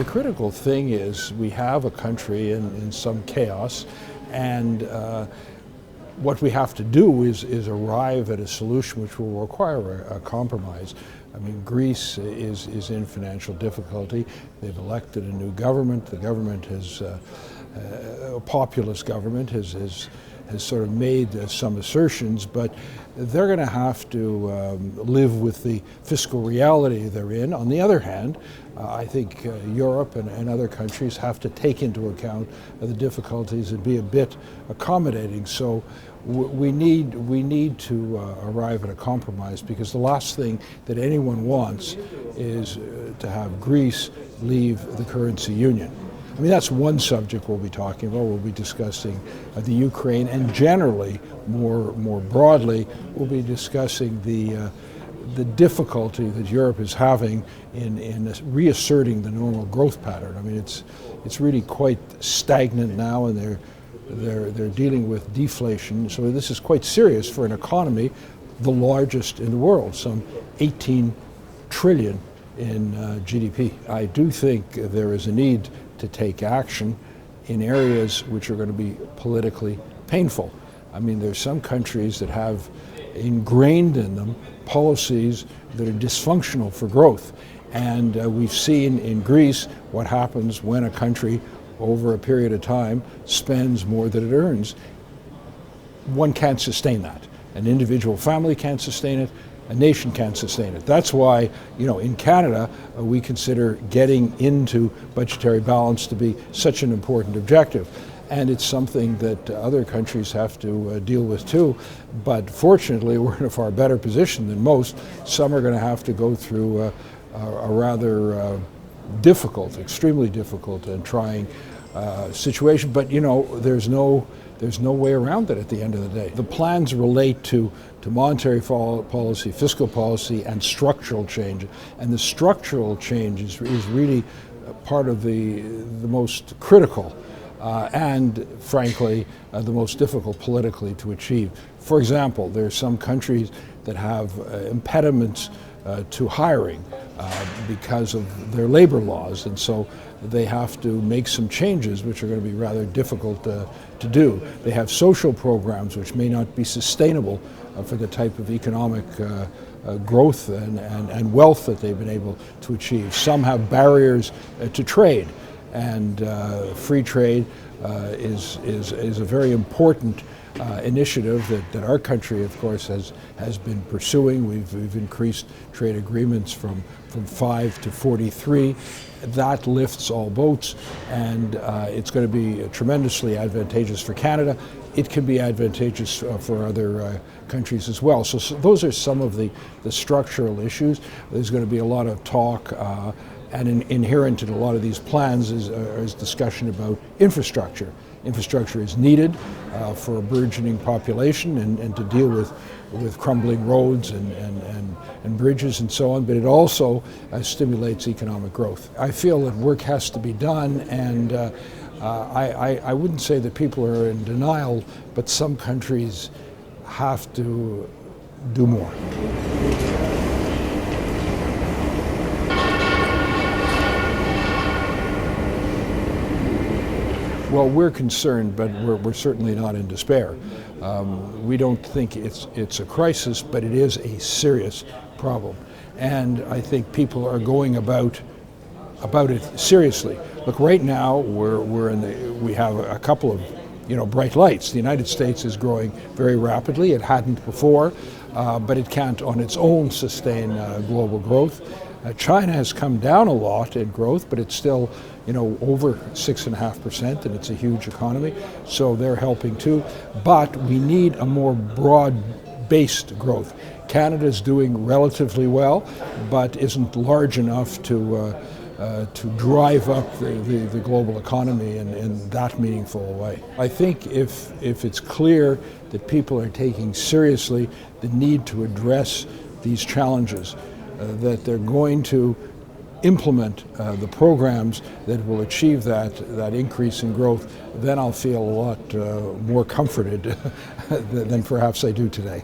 the critical thing is we have a country in some chaos, and what we have to do is arrive at a solution which will require a compromise. I mean, Greece is in financial difficulty. They've elected a new government. The government has, a populist government, has sort of made some assertions, but they're going to have to live with the fiscal reality they're in. On the other hand, I think Europe and other countries have to take into account the difficulties and be a bit accommodating. So we need to arrive at a compromise, because the last thing that anyone wants is to have Greece leave the currency union. I mean, that's one subject we'll be talking about. We'll be discussing the Ukraine, and generally, more broadly, we'll be discussing the difficulty that Europe is having in reasserting the normal growth pattern. I mean, it's really quite stagnant now, and they're dealing with deflation. So this is quite serious for an economy, the largest in the world, some 18 trillion in GDP. I do think there is a need to take action in areas which are going to be politically painful. I mean, there's some countries that have ingrained in them policies that are dysfunctional for growth. And we've seen in Greece what happens when a country over a period of time spends more than it earns. One can't sustain that. An individual family can't sustain it. A nation can't sustain it. That's why, in Canada, we consider getting into budgetary balance to be such an important objective. And it's something that other countries have to deal with too. But fortunately, we're in a far better position than most. Some are going to have to go through a rather difficult, extremely difficult and trying situation. But there's no way around it at the end of the day. The plans relate to monetary policy, fiscal policy, and structural change. And the structural change is really part of the most critical and, frankly, the most difficult politically to achieve. For example, there are some countries that have impediments to hiring because of their labor laws, and so they have to make some changes which are going to be rather difficult to do. They have social programs which may not be sustainable for the type of economic growth and wealth that they've been able to achieve. Some have barriers to trade, and free trade is a very important initiative that our country, of course, has been pursuing. We've increased trade agreements from 5 to 43. That lifts all boats, and it's going to be tremendously advantageous for Canada. It can be advantageous for other countries as well. So those are some of the structural issues. There's going to be a lot of talk, and inherent in a lot of these plans is discussion about infrastructure. Infrastructure is needed for a burgeoning population and to deal with crumbling roads and bridges and so on, but it also stimulates economic growth. I feel that work has to be done, and I wouldn't say that people are in denial, but some countries have to do more. Well, we're concerned, but we're certainly not in despair. We don't think it's a crisis, but it is a serious problem. And I think people are going about it seriously. Look, right now we have a couple of bright lights. The United States is growing very rapidly. It hadn't before, but it can't on its own sustain global growth. China has come down a lot in growth, but it's still over 6.5%, and it's a huge economy, so they're helping too. But we need a more broad-based growth. Canada's doing relatively well, but isn't large enough to drive up the global economy in that meaningful way. I think if it's clear that people are taking seriously the need to address these challenges, that they're going to implement the programs that will achieve that increase in growth, then I'll feel a lot more comforted than perhaps I do today.